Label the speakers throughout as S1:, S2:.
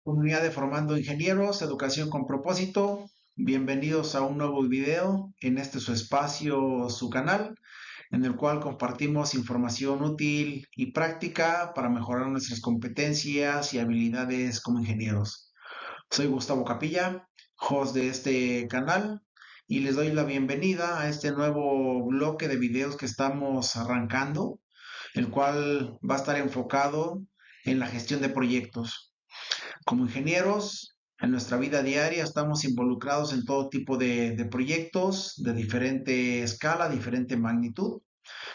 S1: Comunidad de Formando Ingenieros, Educación con Propósito. Bienvenidos a un nuevo video en este su espacio, su canal, en el cual compartimos información útil y práctica para mejorar nuestras competencias y habilidades como ingenieros. Soy Gustavo Capilla, host de este canal, y les doy la bienvenida a este nuevo bloque de videos que estamos arrancando, el cual va a estar enfocado en la gestión de proyectos. Como ingenieros, en nuestra vida diaria estamos involucrados en todo tipo de proyectos de diferente escala, diferente magnitud.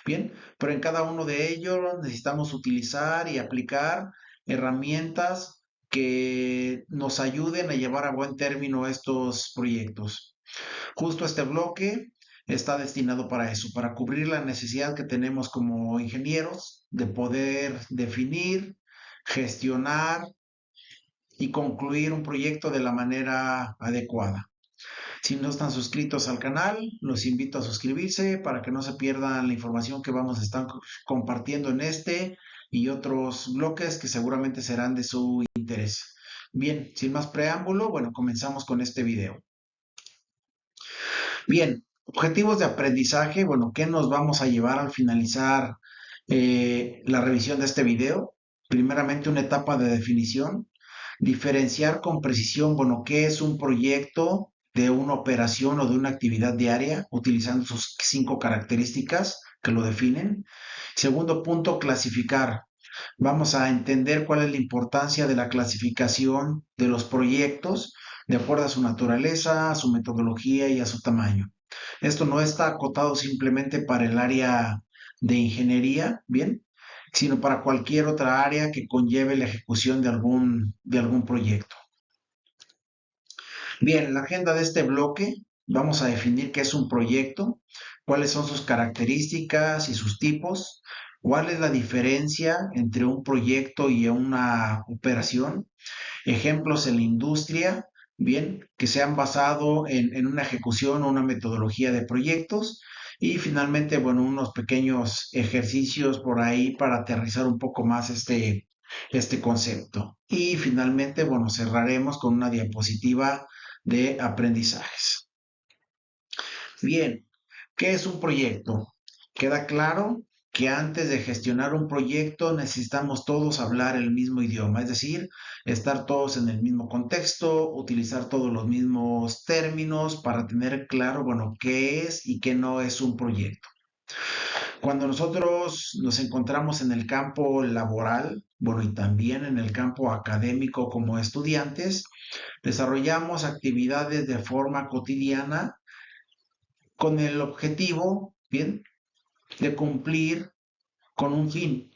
S1: Bien, pero en cada uno de ellos necesitamos utilizar y aplicar herramientas que nos ayuden a llevar a buen término estos proyectos. Justo este bloque está destinado para eso, para cubrir la necesidad que tenemos como ingenieros de poder definir, gestionar y concluir un proyecto de la manera adecuada. Si no están suscritos al canal, los invito a suscribirse para que no se pierdan la información que vamos a estar compartiendo en este y otros bloques que seguramente serán de su interés. Bien, sin más preámbulo, bueno, comenzamos con este video. Bien, objetivos de aprendizaje, bueno, ¿qué nos vamos a llevar al finalizar la revisión de este video? Primeramente, una etapa de definición, diferenciar con precisión, bueno, qué es un proyecto de una operación o de una actividad diaria, utilizando sus 5 características que lo definen. Segundo punto, clasificar. Vamos a entender cuál es la importancia de la clasificación de los proyectos de acuerdo a su naturaleza, a su metodología y a su tamaño. Esto no está acotado simplemente para el área de ingeniería, ¿bien? Sino para cualquier otra área que conlleve la ejecución de algún proyecto. Bien, la agenda de este bloque, vamos a definir qué es un proyecto, cuáles son sus características y sus tipos, cuál es la diferencia entre un proyecto y una operación, ejemplos en la industria, bien, que se han basado en una ejecución o una metodología de proyectos, y finalmente, bueno, unos pequeños ejercicios por ahí para aterrizar un poco más este concepto. Y finalmente, bueno, cerraremos con una diapositiva de aprendizajes. Bien, ¿qué es un proyecto? Queda claro que antes de gestionar un proyecto necesitamos todos hablar el mismo idioma, es decir, estar todos en el mismo contexto, utilizar todos los mismos términos para tener claro, bueno, qué es y qué no es un proyecto. Cuando nosotros nos encontramos en el campo laboral, bueno, y también en el campo académico como estudiantes, desarrollamos actividades de forma cotidiana con el objetivo, bien, de cumplir con un fin,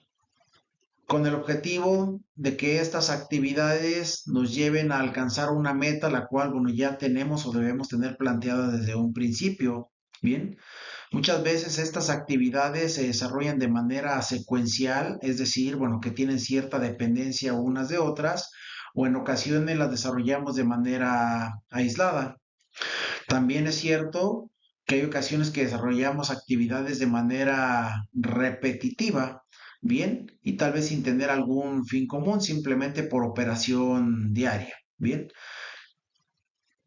S1: con el objetivo de que estas actividades nos lleven a alcanzar una meta, la cual, bueno, ya tenemos o debemos tener planteada desde un principio, bien. Muchas veces estas actividades se desarrollan de manera secuencial, es decir, bueno, que tienen cierta dependencia unas de otras, o en ocasiones las desarrollamos de manera aislada. También es cierto que hay ocasiones que desarrollamos actividades de manera repetitiva, bien, y tal vez sin tener algún fin común, simplemente por operación diaria, bien.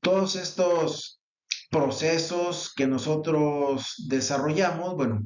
S1: Todos estos procesos que nosotros desarrollamos, bueno,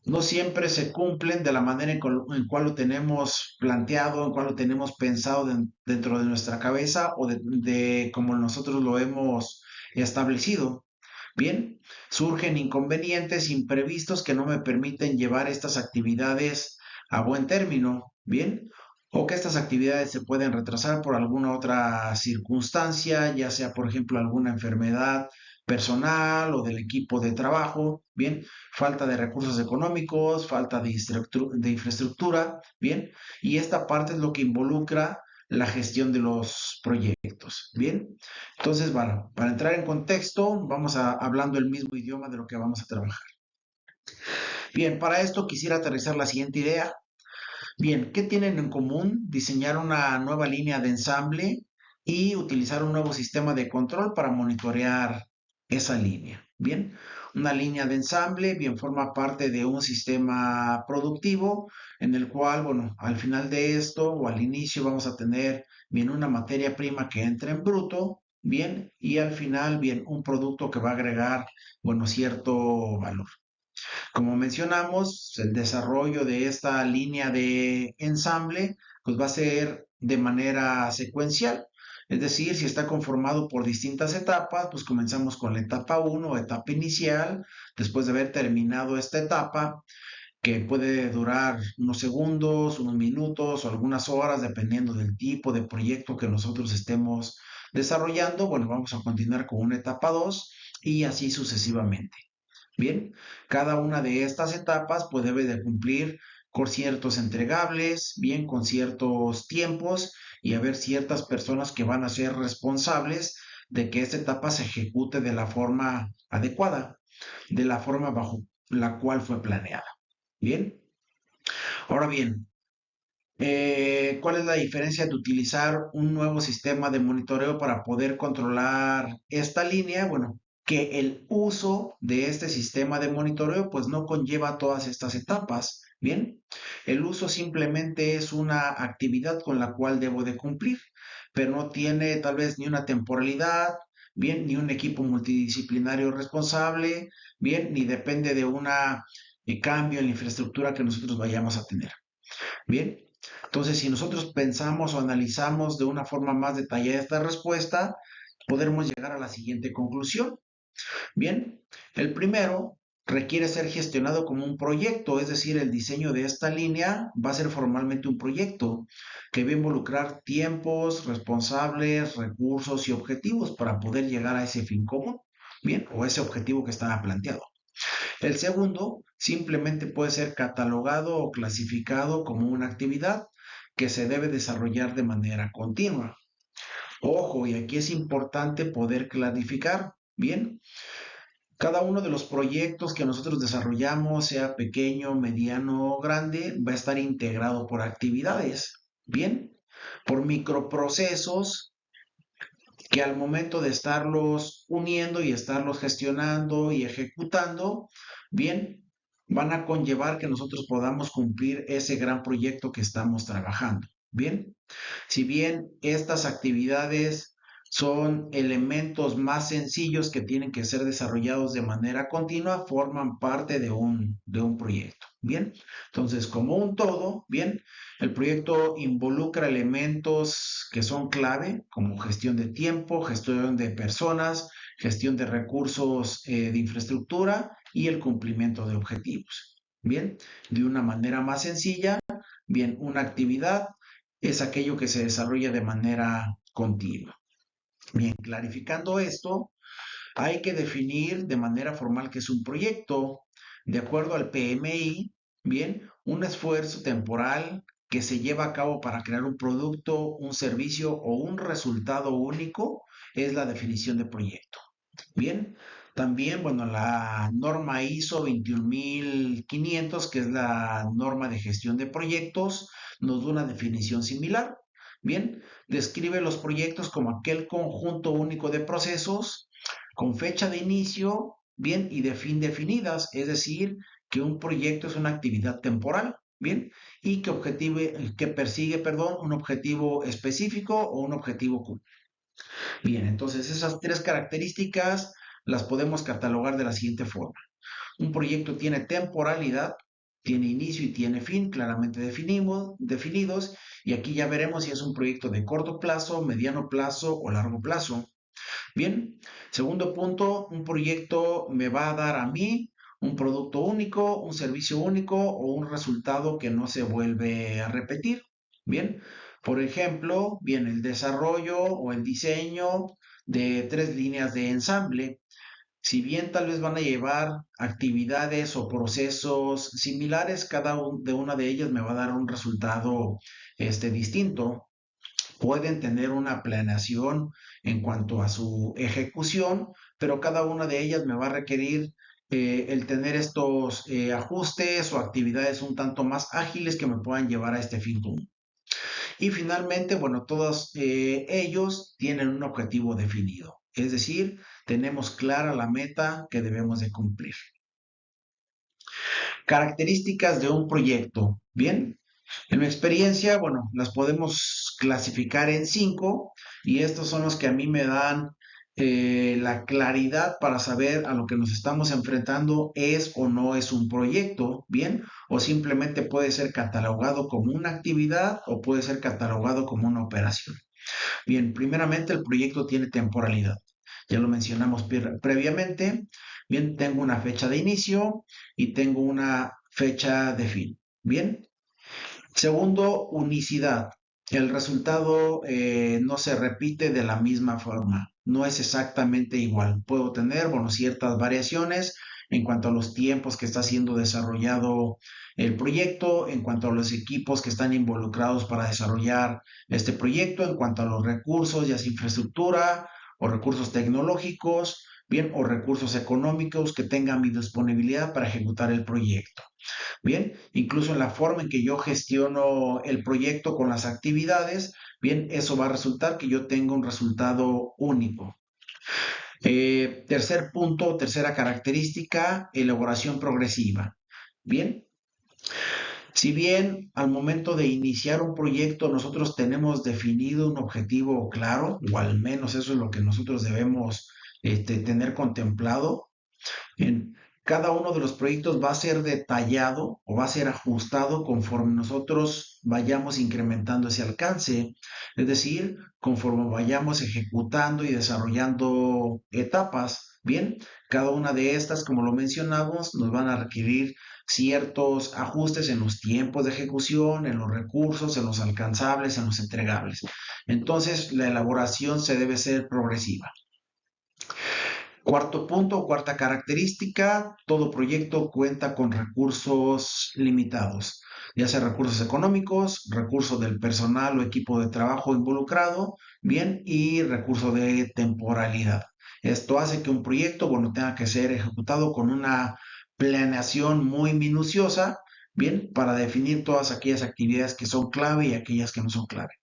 S1: no siempre se cumplen de la manera en cual lo tenemos planteado, en cual lo tenemos pensado dentro de nuestra cabeza o de como nosotros lo hemos establecido. Bien, surgen inconvenientes imprevistos que no me permiten llevar estas actividades a buen término. Bien, o que estas actividades se pueden retrasar por alguna otra circunstancia, ya sea por ejemplo alguna enfermedad personal o del equipo de trabajo, bien, falta de recursos económicos, falta de infraestructura, bien, y esta parte es lo que involucra la gestión de los proyectos, bien. Entonces, bueno, para entrar en contexto, vamos a hablando el mismo idioma de lo que vamos a trabajar. Bien, para esto quisiera aterrizar la siguiente idea. Bien, ¿qué tienen en común? Diseñar una nueva línea de ensamble y utilizar un nuevo sistema de control para monitorear esa línea. Bien, Una línea de ensamble, bien, forma parte de un sistema productivo en el cual, bueno, al final de esto o al inicio vamos a tener, bien, una materia prima que entra en bruto, bien, y al final, bien, un producto que va a agregar, bueno, cierto valor. Como mencionamos, el desarrollo de esta línea de ensamble pues va a ser de manera secuencial. Es decir, si está conformado por distintas etapas, pues comenzamos con la etapa uno, etapa inicial. Después de haber terminado esta etapa, que puede durar unos segundos, unos minutos o algunas horas, dependiendo del tipo de proyecto que nosotros estemos desarrollando, bueno, vamos a continuar con una etapa 2 y así sucesivamente. Bien, cada una de estas etapas pues debe de cumplir con ciertos entregables, bien, con ciertos tiempos y haber ciertas personas que van a ser responsables de que esta etapa se ejecute de la forma adecuada, de la forma bajo la cual fue planeada. Bien, ahora bien, ¿cuál es la diferencia de utilizar un nuevo sistema de monitoreo para poder controlar esta línea? Bueno, que el uso de este sistema de monitoreo pues no conlleva todas estas etapas. Bien, el uso simplemente es una actividad con la cual debo de cumplir, pero no tiene tal vez ni una temporalidad, bien, ni un equipo multidisciplinario responsable, bien, ni depende de una cambio en la infraestructura que nosotros vayamos a tener. Bien, entonces si nosotros pensamos o analizamos de una forma más detallada esta respuesta, podremos llegar a la siguiente conclusión. Bien, el primero requiere ser gestionado como un proyecto, es decir, el diseño de esta línea va a ser formalmente un proyecto que va a involucrar tiempos, responsables, recursos y objetivos para poder llegar a ese fin común, bien, o ese objetivo que estaba planteado. El segundo simplemente puede ser catalogado o clasificado como una actividad que se debe desarrollar de manera continua. Ojo, y aquí es importante poder clarificar, bien, cada uno de los proyectos que nosotros desarrollamos, sea pequeño, mediano o grande, va a estar integrado por actividades, bien, por microprocesos que al momento de estarlos uniendo y estarlos gestionando y ejecutando, bien, van a conllevar que nosotros podamos cumplir ese gran proyecto que estamos trabajando. Bien, si bien estas actividades son elementos más sencillos que tienen que ser desarrollados de manera continua, forman parte de un proyecto. Bien, entonces como un todo, bien, el proyecto involucra elementos que son clave, como gestión de tiempo, gestión de personas, gestión de recursos de infraestructura y el cumplimiento de objetivos. Bien, de una manera más sencilla, bien, una actividad es aquello que se desarrolla de manera continua. Bien, clarificando esto, hay que definir de manera formal qué es un proyecto. De acuerdo al PMI, bien, un esfuerzo temporal que se lleva a cabo para crear un producto, un servicio o un resultado único es la definición de proyecto. Bien, también, bueno, la norma ISO 21500, que es la norma de gestión de proyectos, nos da una definición similar. Bien, describe los proyectos como aquel conjunto único de procesos con fecha de inicio, bien, y de fin definidas, es decir, que un proyecto es una actividad temporal, bien, y que persigue, perdón, un objetivo específico o un objetivo común. Bien, entonces esas tres características las podemos catalogar de la siguiente forma. Un proyecto tiene temporalidad, tiene inicio y tiene fin, claramente definidos, y aquí ya veremos si es un proyecto de corto plazo, mediano plazo o largo plazo. Bien, segundo punto, un proyecto me va a dar a mí un producto único, un servicio único o un resultado que no se vuelve a repetir. Bien, por ejemplo, bien, el desarrollo o el diseño de tres líneas de ensamble. Si bien tal vez van a llevar actividades o procesos similares, de una de ellas me va a dar un resultado distinto. Pueden tener una planeación en cuanto a su ejecución, pero cada una de ellas me va a requerir el tener estos ajustes o actividades un tanto más ágiles que me puedan llevar a este fin común. Y finalmente, bueno, todos ellos tienen un objetivo definido. es decir, tenemos clara la meta que debemos de cumplir. Características de un proyecto. Bien, en mi experiencia, bueno, las podemos clasificar en 5 y estos son los que a mí me dan la claridad para saber a lo que nos estamos enfrentando es o no es un proyecto, bien, o simplemente puede ser catalogado como una actividad o puede ser catalogado como una operación. Bien, primeramente el proyecto tiene temporalidad. Ya lo mencionamos previamente. Bien, tengo una fecha de inicio y tengo una fecha de fin. Bien. Segundo, unicidad. El resultado no se repite de la misma forma. No es exactamente igual. Puedo tener, bueno, ciertas variaciones en cuanto a los tiempos que está siendo desarrollado el proyecto, en cuanto a los equipos que están involucrados para desarrollar este proyecto, en cuanto a los recursos, ya sea infraestructura o recursos tecnológicos, bien, o recursos económicos que tengan mi disponibilidad para ejecutar el proyecto. Bien, incluso en la forma en que yo gestiono el proyecto con las actividades, bien, eso va a resultar que yo tenga un resultado único. Tercer punto, tercera característica, elaboración progresiva. Bien, si bien al momento de iniciar un proyecto nosotros tenemos definido un objetivo claro, o al menos eso es lo que nosotros debemos tener contemplado, en cada uno de los proyectos va a ser detallado o va a ser ajustado conforme nosotros vayamos incrementando ese alcance, es decir, conforme vayamos ejecutando y desarrollando etapas. Bien, cada una de estas, como lo mencionamos, nos van a requerir ciertos ajustes en los tiempos de ejecución, en los recursos, en los alcanzables, en los entregables. Entonces, la elaboración se debe ser progresiva. Cuarto punto, cuarta característica, todo proyecto cuenta con recursos limitados, ya sea recursos económicos, recursos del personal o equipo de trabajo involucrado, bien, y recurso de temporalidad. Esto hace que un proyecto, bueno, tenga que ser ejecutado con una planeación muy minuciosa, bien, para definir todas aquellas actividades que son clave y aquellas que no son clave.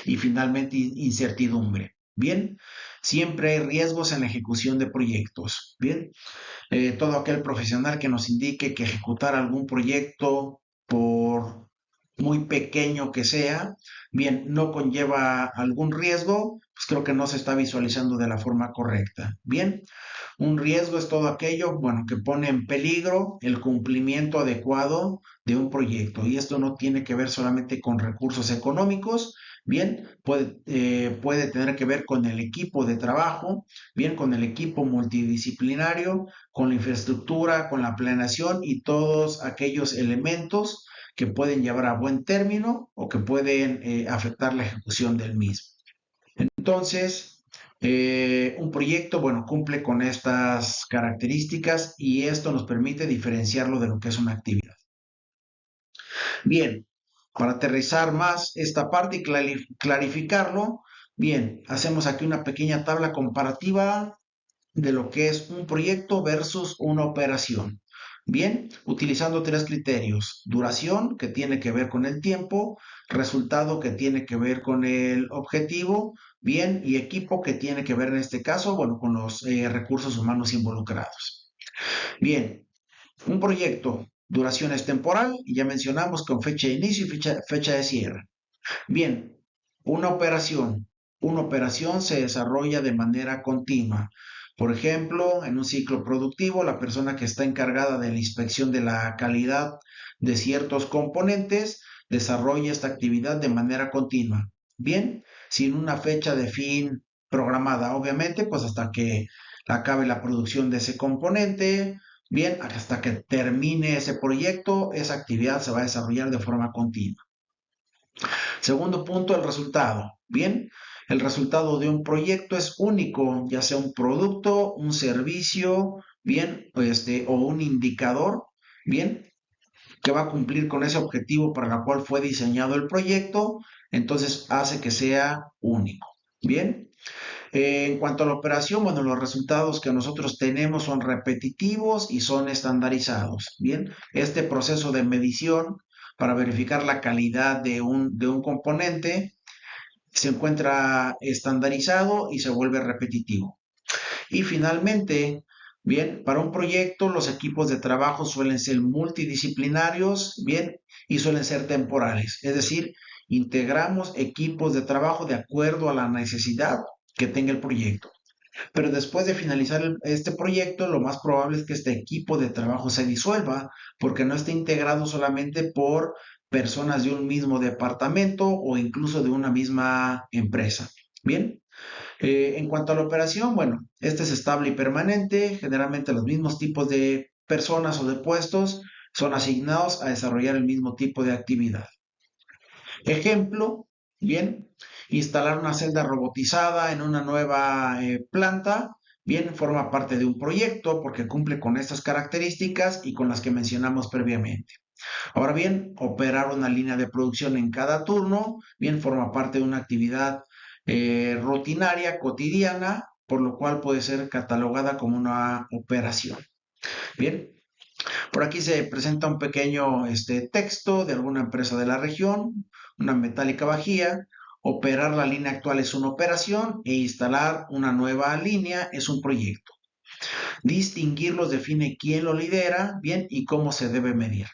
S1: Y finalmente, incertidumbre. Bien, siempre hay riesgos en la ejecución de proyectos. Bien, todo aquel profesional que nos indique que ejecutar algún proyecto, por muy pequeño que sea, bien, no conlleva algún riesgo, pues creo que no se está visualizando de la forma correcta. Bien, un riesgo es todo aquello, bueno, que pone en peligro el cumplimiento adecuado de un proyecto. Y esto no tiene que ver solamente con recursos económicos, bien, puede tener que ver con el equipo de trabajo, bien, con el equipo multidisciplinario, con la infraestructura, con la planeación y todos aquellos elementos que pueden llevar a buen término o que pueden afectar la ejecución del mismo. Entonces, un proyecto, bueno, cumple con estas características y esto nos permite diferenciarlo de lo que es una actividad. Bien, para aterrizar más esta parte y clarificarlo, bien, hacemos aquí una pequeña tabla comparativa de lo que es un proyecto versus una operación. Bien, utilizando tres criterios. Duración, que tiene que ver con el tiempo, resultado, que tiene que ver con el objetivo, bien, y equipo, que tiene que ver en este caso, bueno, con los recursos humanos involucrados. Bien, un proyecto, duración es temporal, y ya mencionamos con fecha de inicio y fecha de cierre. Bien, una operación. Una operación se desarrolla de manera continua. Por ejemplo, en un ciclo productivo, la persona que está encargada de la inspección de la calidad de ciertos componentes desarrolla esta actividad de manera continua. Bien, sin una fecha de fin programada, obviamente, pues hasta que acabe la producción de ese componente. Bien, hasta que termine ese proyecto, esa actividad se va a desarrollar de forma continua. Segundo punto, el resultado. Bien, el resultado de un proyecto es único, ya sea un producto, un servicio, bien, o un indicador, bien, que va a cumplir con ese objetivo para el cual fue diseñado el proyecto, entonces hace que sea único. Bien, en cuanto a la operación, bueno, los resultados que nosotros tenemos son repetitivos y son estandarizados. Bien, este proceso de medición para verificar la calidad de un componente se encuentra estandarizado y se vuelve repetitivo. Y finalmente, bien, para un proyecto los equipos de trabajo suelen ser multidisciplinarios, bien, y suelen ser temporales. Es decir, integramos equipos de trabajo de acuerdo a la necesidad que tenga el proyecto. Pero después de finalizar este proyecto, lo más probable es que este equipo de trabajo se disuelva porque no esté integrado solamente por personas de un mismo departamento o incluso de una misma empresa. Bien, en cuanto a la operación, bueno, este es estable y permanente. Generalmente los mismos tipos de personas o de puestos son asignados a desarrollar el mismo tipo de actividad. Ejemplo, bien, instalar una celda robotizada en una nueva planta, bien, forma parte de un proyecto porque cumple con estas características y con las que mencionamos previamente. Ahora bien, operar una línea de producción en cada turno, bien, forma parte de una actividad rutinaria, cotidiana, por lo cual puede ser catalogada como una operación. Bien, por aquí se presenta un pequeño texto de alguna empresa de la región, una metálica Bajía. Operar la línea actual es una operación e instalar una nueva línea es un proyecto. Distinguirlos define quién lo lidera, bien, y cómo se debe medir.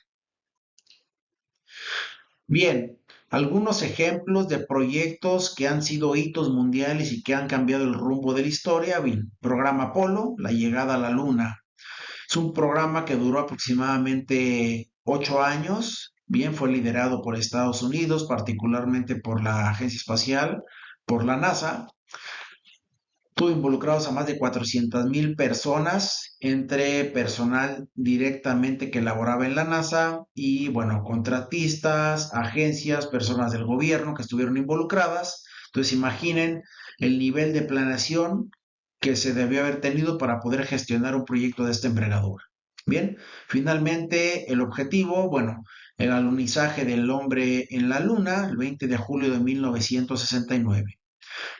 S1: Bien, algunos ejemplos de proyectos que han sido hitos mundiales y que han cambiado el rumbo de la historia. Bien, programa Apolo, la llegada a la Luna. Es un programa que duró aproximadamente 8 años. Bien, fue liderado por Estados Unidos, particularmente por la Agencia Espacial, por la NASA. Tuvo involucrados a más de 400,000 personas, entre personal directamente que laboraba en la NASA y, bueno, contratistas, agencias, personas del gobierno que estuvieron involucradas. Entonces, imaginen el nivel de planeación que se debió haber tenido para poder gestionar un proyecto de esta envergadura. Bien, finalmente el objetivo, bueno, el alunizaje del hombre en la Luna, el 20 de julio de 1969.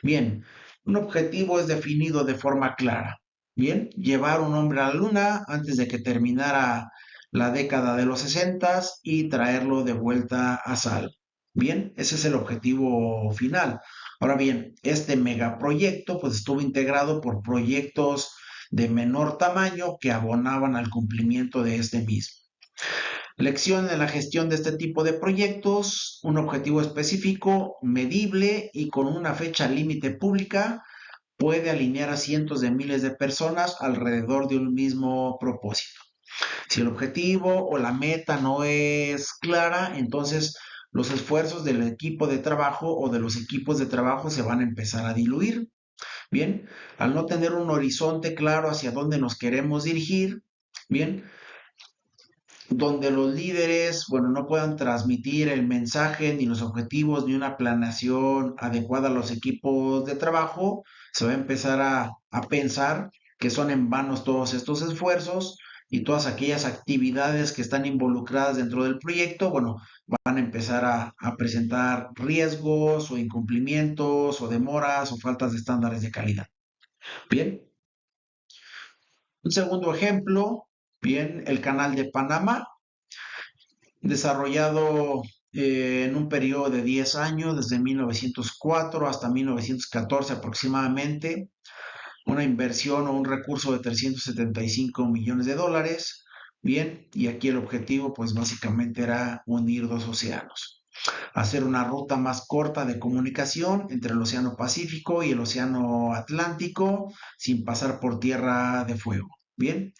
S1: Bien, un objetivo es definido de forma clara. Bien, llevar un hombre a la luna antes de que terminara la década de los 60 y traerlo de vuelta a salvo. Bien, ese es el objetivo final. Ahora bien, este megaproyecto pues estuvo integrado por proyectos de menor tamaño que abonaban al cumplimiento de este mismo. Lección en la gestión de este tipo de proyectos, un objetivo específico, medible y con una fecha límite pública puede alinear a cientos de miles de personas alrededor de un mismo propósito. Si el objetivo o la meta no es clara, entonces los esfuerzos del equipo de trabajo o de los equipos de trabajo se van a empezar a diluir. Bien, al no tener un horizonte claro hacia dónde nos queremos dirigir, bien, donde los líderes, bueno, no puedan transmitir el mensaje, ni los objetivos, ni una planeación adecuada a los equipos de trabajo, se va a empezar a pensar que son en vanos todos estos esfuerzos y todas aquellas actividades que están involucradas dentro del proyecto, bueno, van a empezar a presentar riesgos o incumplimientos o demoras o faltas de estándares de calidad. Bien, un segundo ejemplo, bien, el canal de Panamá desarrollado en un periodo de 10 años, desde 1904 hasta 1914 aproximadamente, una inversión o un recurso de 375 millones de dólares. Bien, y aquí el objetivo pues básicamente era unir dos océanos, hacer una ruta más corta de comunicación entre el Océano Pacífico y el Océano Atlántico sin pasar por tierra de fuego. Bien,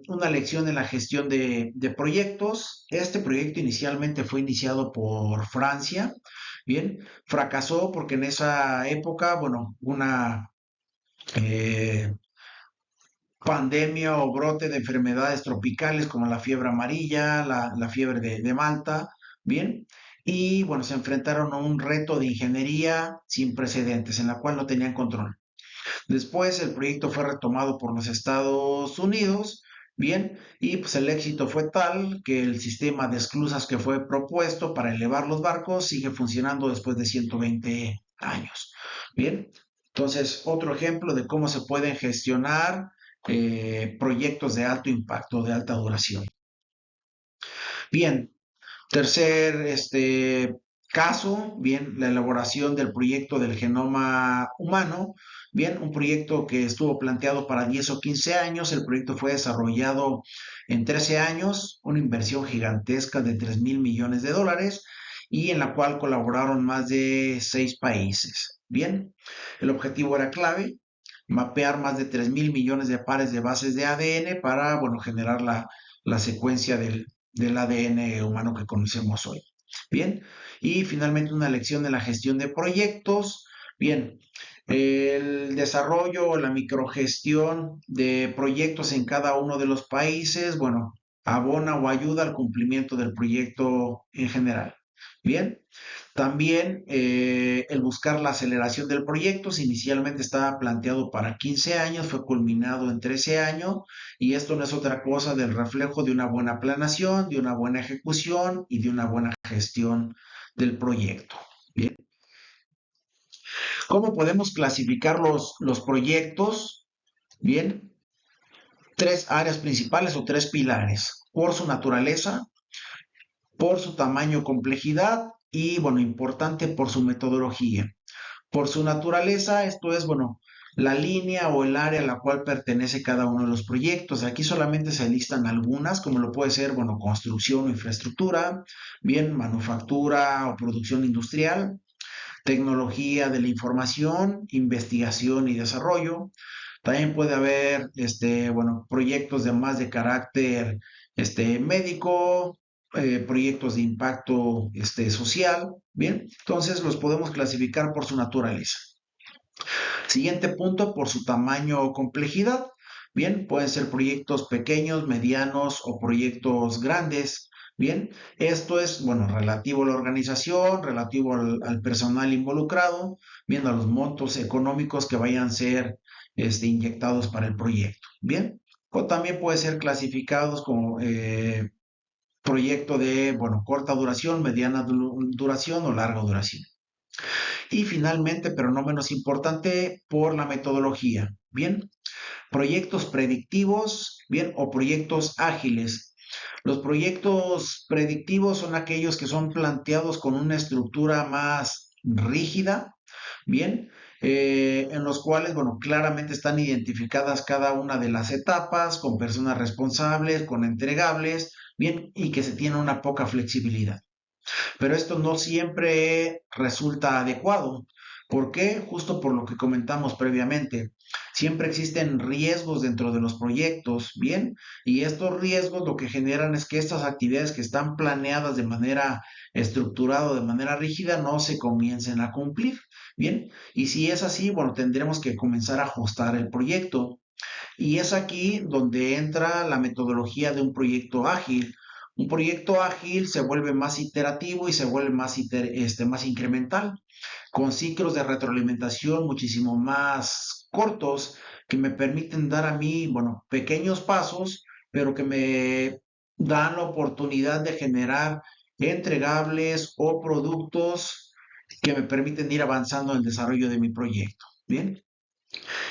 S1: una lección en la gestión de proyectos. Este proyecto inicialmente fue iniciado por Francia, bien, fracasó porque en esa época, bueno, una eh, pandemia o brote de enfermedades tropicales como la fiebre amarilla, la fiebre de Malta, bien, y bueno, se enfrentaron a un reto de ingeniería sin precedentes en la cual no tenían control. Después el proyecto fue retomado por los Estados Unidos, bien, y pues el éxito fue tal que el sistema de esclusas que fue propuesto para elevar los barcos sigue funcionando después de 120 años. Bien, entonces otro ejemplo de cómo se pueden gestionar proyectos de alto impacto, de alta duración. Bien, tercer caso, bien, la elaboración del proyecto del genoma humano, bien, un proyecto que estuvo planteado para 10 o 15 años, el proyecto fue desarrollado en 13 años, una inversión gigantesca de 3.000 millones de dólares y en la cual colaboraron más de 6 países. Bien, el objetivo era clave, mapear más de 3.000 millones de pares de bases de ADN para, bueno, generar la secuencia del ADN humano que conocemos hoy. Bien, y finalmente una lección de la gestión de proyectos. Bien, el desarrollo o la microgestión de proyectos en cada uno de los países, bueno, abona o ayuda al cumplimiento del proyecto en general. Bien, también el buscar la aceleración del proyecto, si inicialmente estaba planteado para 15 años, fue culminado en 13 años y esto no es otra cosa del reflejo de una buena planeación, de una buena ejecución y de una buena gestión del proyecto. Bien, ¿cómo podemos clasificar los proyectos? Bien, tres áreas principales o tres pilares, por su naturaleza, por su tamaño o complejidad y, bueno, importante, por su metodología. Por su naturaleza, esto es, bueno, la línea o el área a la cual pertenece cada uno de los proyectos. Aquí solamente se listan algunas, como lo puede ser, bueno, construcción o infraestructura, bien, manufactura o producción industrial, tecnología de la información, investigación y desarrollo. También puede haber, bueno, proyectos de más de carácter, médico, proyectos de impacto, social, bien. Entonces los podemos clasificar por su naturaleza. Siguiente punto, por su tamaño o complejidad. Bien, pueden ser proyectos pequeños, medianos o proyectos grandes. Bien, esto es, bueno, relativo a la organización, relativo al personal involucrado, viendo a los montos económicos que vayan a ser inyectados para el proyecto. Bien, o también puede ser clasificados como proyecto de, bueno, corta duración, mediana duración o larga duración. Y finalmente, pero no menos importante, por la metodología. Bien, proyectos predictivos, bien, o proyectos ágiles. Los proyectos predictivos son aquellos que son planteados con una estructura más rígida, bien, en los cuales, bueno, claramente están identificadas cada una de las etapas, con personas responsables, con entregables, bien, y que se tiene una poca flexibilidad. Pero esto no siempre resulta adecuado. ¿Por qué? Justo por lo que comentamos previamente. Siempre existen riesgos dentro de los proyectos, ¿bien? Y estos riesgos lo que generan es que estas actividades que están planeadas de manera estructurada o de manera rígida no se comiencen a cumplir, ¿bien? Y si es así, bueno, tendremos que comenzar a ajustar el proyecto. Y es aquí donde entra la metodología de un proyecto ágil. Un proyecto ágil se vuelve más iterativo y se vuelve más incremental, con ciclos de retroalimentación muchísimo más cortos que me permiten dar a mí, bueno, pequeños pasos, pero que me dan la oportunidad de generar entregables o productos que me permiten ir avanzando en el desarrollo de mi proyecto. Bien.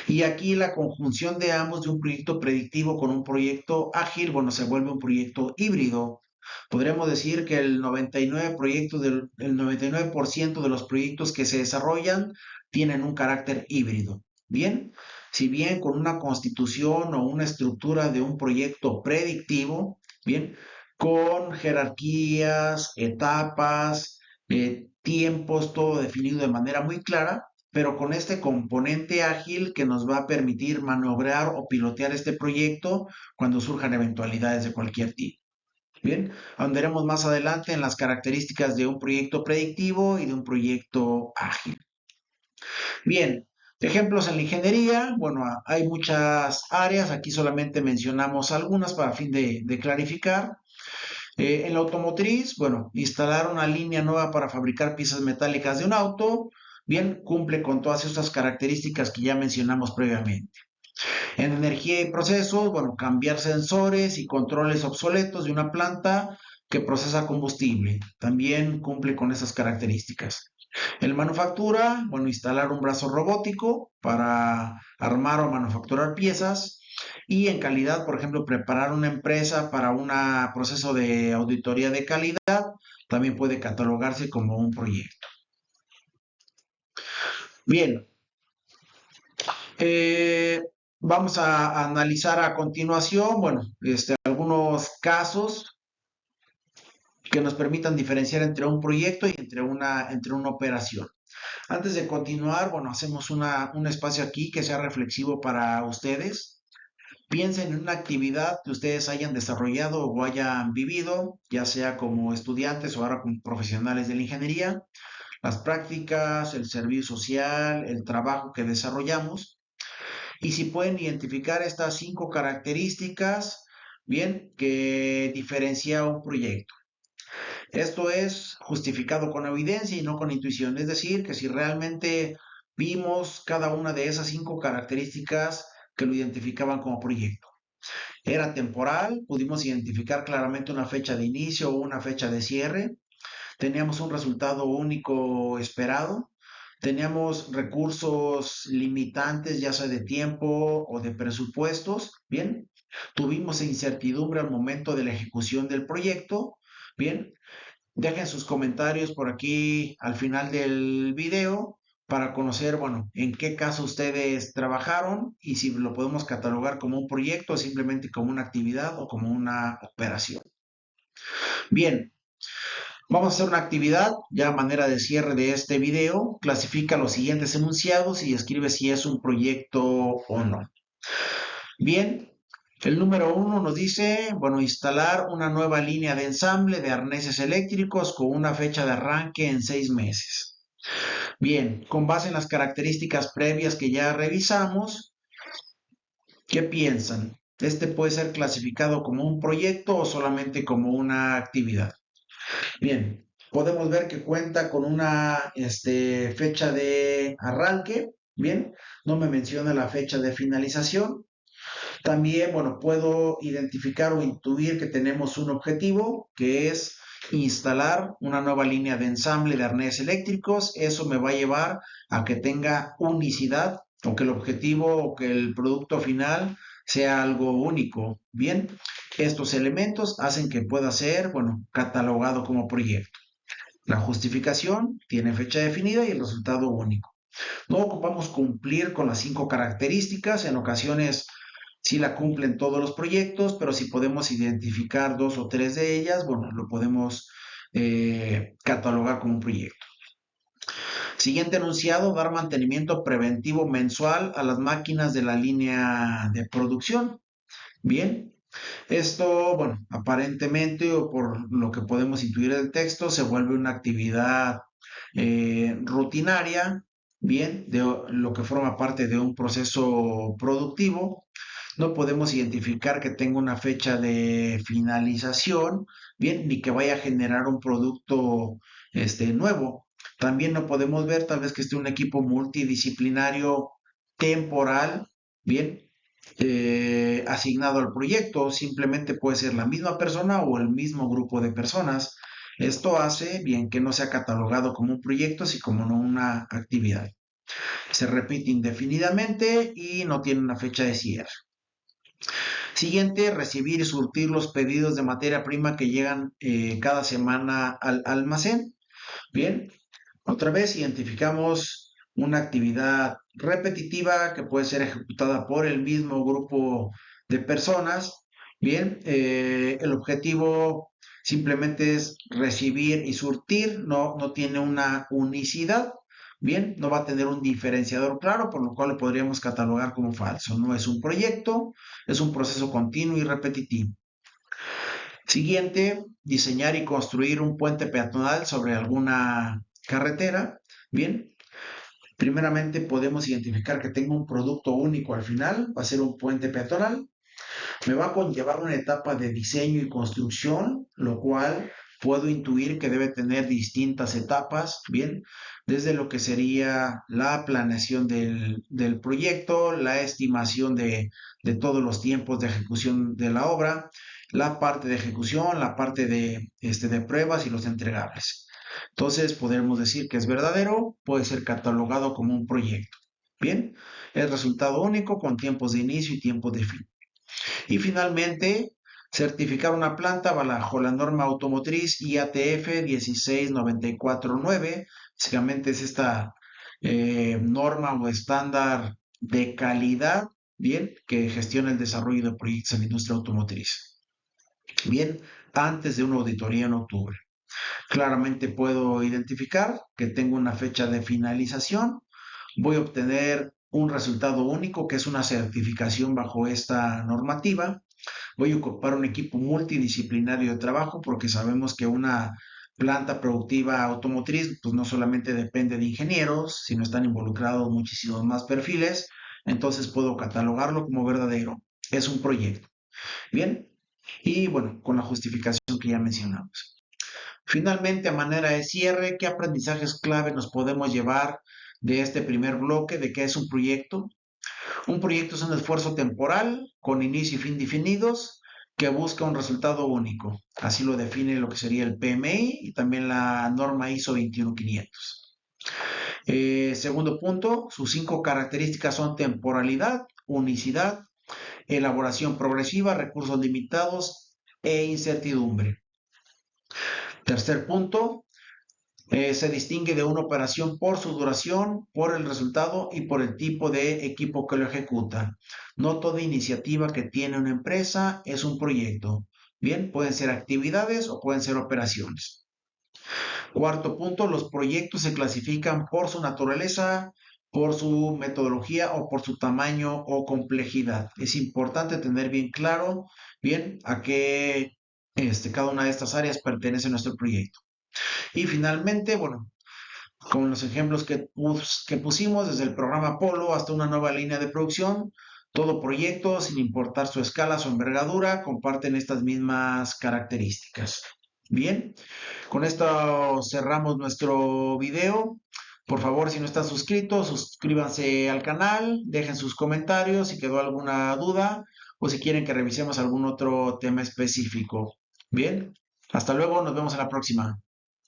S1: Y aquí la conjunción de ambos, de un proyecto predictivo con un proyecto ágil, bueno, se vuelve un proyecto híbrido. Podríamos decir que el 99% de los proyectos que se desarrollan tienen un carácter híbrido. Bien, si bien con una constitución o una estructura de un proyecto predictivo, bien, con jerarquías, etapas, tiempos, todo definido de manera muy clara, pero con este componente ágil que nos va a permitir maniobrar o pilotear este proyecto cuando surjan eventualidades de cualquier tipo. Bien, andaremos más adelante en las características de un proyecto predictivo y de un proyecto ágil. Bien, ejemplos en la ingeniería, bueno, hay muchas áreas, aquí solamente mencionamos algunas para fin de clarificar. En la automotriz, bueno, instalar una línea nueva para fabricar piezas metálicas de un auto, bien, cumple con todas estas características que ya mencionamos previamente. En energía y procesos, bueno, cambiar sensores y controles obsoletos de una planta que procesa combustible, también cumple con esas características. En manufactura, bueno, instalar un brazo robótico para armar o manufacturar piezas. Y en calidad, por ejemplo, preparar una empresa para un proceso de auditoría de calidad también puede catalogarse como un proyecto. Bien, eh, vamos a analizar a continuación, bueno, algunos casos que nos permitan diferenciar entre un proyecto y entre una operación. Antes de continuar, bueno, hacemos un espacio aquí que sea reflexivo para ustedes. Piensen en una actividad que ustedes hayan desarrollado o hayan vivido, ya sea como estudiantes o ahora como profesionales de la ingeniería, las prácticas, el servicio social, el trabajo que desarrollamos. Y si pueden identificar estas 5 características, bien, que diferencia un proyecto. Esto es justificado con evidencia y no con intuición. Es decir, que si realmente vimos cada una de esas 5 características que lo identificaban como proyecto. Era temporal, pudimos identificar claramente una fecha de inicio o una fecha de cierre. Teníamos un resultado único esperado. Teníamos recursos limitantes, ya sea de tiempo o de presupuestos. Bien. Tuvimos incertidumbre al momento de la ejecución del proyecto. Bien. Dejen sus comentarios por aquí al final del video para conocer, bueno, en qué caso ustedes trabajaron y si lo podemos catalogar como un proyecto o simplemente como una actividad o como una operación. Bien, vamos a hacer una actividad ya a manera de cierre de este video. Clasifica los siguientes enunciados y escribe si es un proyecto o no. Bien, el número 1 nos dice, bueno, instalar una nueva línea de ensamble de arneses eléctricos con una fecha de arranque en 6 meses. Bien, con base en las características previas que ya revisamos, ¿qué piensan? ¿Este puede ser clasificado como un proyecto o solamente como una actividad? Bien, podemos ver que cuenta con una fecha de arranque. Bien, no me menciona la fecha de finalización. También, bueno, puedo identificar o intuir que tenemos un objetivo que es instalar una nueva línea de ensamble de arneses eléctricos. Eso me va a llevar a que tenga unicidad o que el objetivo o que el producto final sea algo único. Bien, estos elementos hacen que pueda ser, bueno, catalogado como proyecto. La justificación tiene fecha definida y el resultado único. No ocupamos cumplir con las 5 características, en ocasiones sí la cumplen todos los proyectos, pero si podemos identificar 2 o 3 de ellas, bueno, lo podemos catalogar como un proyecto. Siguiente enunciado, dar mantenimiento preventivo mensual a las máquinas de la línea de producción. Bien, esto, bueno, aparentemente o por lo que podemos intuir del texto, se vuelve una actividad rutinaria, bien, de lo que forma parte de un proceso productivo. No podemos identificar que tenga una fecha de finalización, bien, ni que vaya a generar un producto nuevo. También no podemos ver tal vez que esté un equipo multidisciplinario temporal, bien, asignado al proyecto. Simplemente puede ser la misma persona o el mismo grupo de personas. Esto hace bien que no sea catalogado como un proyecto, sino como no una actividad. Se repite indefinidamente y no tiene una fecha de cierre. Siguiente, recibir y surtir los pedidos de materia prima que llegan cada semana al almacén. Bien, otra vez identificamos una actividad repetitiva que puede ser ejecutada por el mismo grupo de personas. Bien, el objetivo simplemente es recibir y surtir, no tiene una unicidad. Bien, no va a tener un diferenciador claro, por lo cual lo podríamos catalogar como falso. No es un proyecto, es un proceso continuo y repetitivo. Siguiente, diseñar y construir un puente peatonal sobre alguna carretera. Bien, primeramente podemos identificar que tengo un producto único al final, va a ser un puente peatonal. Me va a conllevar una etapa de diseño y construcción, lo cual puedo intuir que debe tener distintas etapas, bien, desde lo que sería la planeación del proyecto, la estimación de todos los tiempos de ejecución de la obra, la parte de ejecución, la parte de pruebas y los entregables. Entonces, podemos decir que es verdadero, puede ser catalogado como un proyecto. Bien, el resultado único con tiempos de inicio y tiempos de fin. Y finalmente, Certificar una planta bajo la norma automotriz IATF 16949. Básicamente es esta norma o estándar de calidad, bien, que gestiona el desarrollo de proyectos en la industria automotriz. Bien, antes de una auditoría en octubre. Claramente puedo identificar que tengo una fecha de finalización. Voy a obtener un resultado único, que es una certificación bajo esta normativa. Voy a ocupar un equipo multidisciplinario de trabajo porque sabemos que una planta productiva automotriz pues no solamente depende de ingenieros, sino están involucrados muchísimos más perfiles. Entonces puedo catalogarlo como verdadero. Es un proyecto. Bien. Y bueno, con la justificación que ya mencionamos. Finalmente, a manera de cierre, ¿qué aprendizajes clave nos podemos llevar de este primer bloque de qué es un proyecto? Un proyecto es un esfuerzo temporal con inicio y fin definidos que busca un resultado único. Así lo define lo que sería el PMI y también la norma ISO 21500. Segundo punto, sus 5 características son temporalidad, unicidad, elaboración progresiva, recursos limitados e incertidumbre. Tercer punto, se distingue de una operación por su duración, por el resultado y por el tipo de equipo que lo ejecuta. No toda iniciativa que tiene una empresa es un proyecto. Bien, pueden ser actividades o pueden ser operaciones. Cuarto punto, los proyectos se clasifican por su naturaleza, por su metodología o por su tamaño o complejidad. Es importante tener bien claro, bien, a qué cada una de estas áreas pertenece a nuestro proyecto. Y finalmente, bueno, con los ejemplos que pusimos, desde el programa Apolo hasta una nueva línea de producción, todo proyecto, sin importar su escala, su envergadura, comparten estas mismas características. Bien, con esto cerramos nuestro video. Por favor, si no están suscritos, suscríbanse al canal, dejen sus comentarios si quedó alguna duda o si quieren que revisemos algún otro tema específico. Bien, hasta luego, nos vemos en la próxima.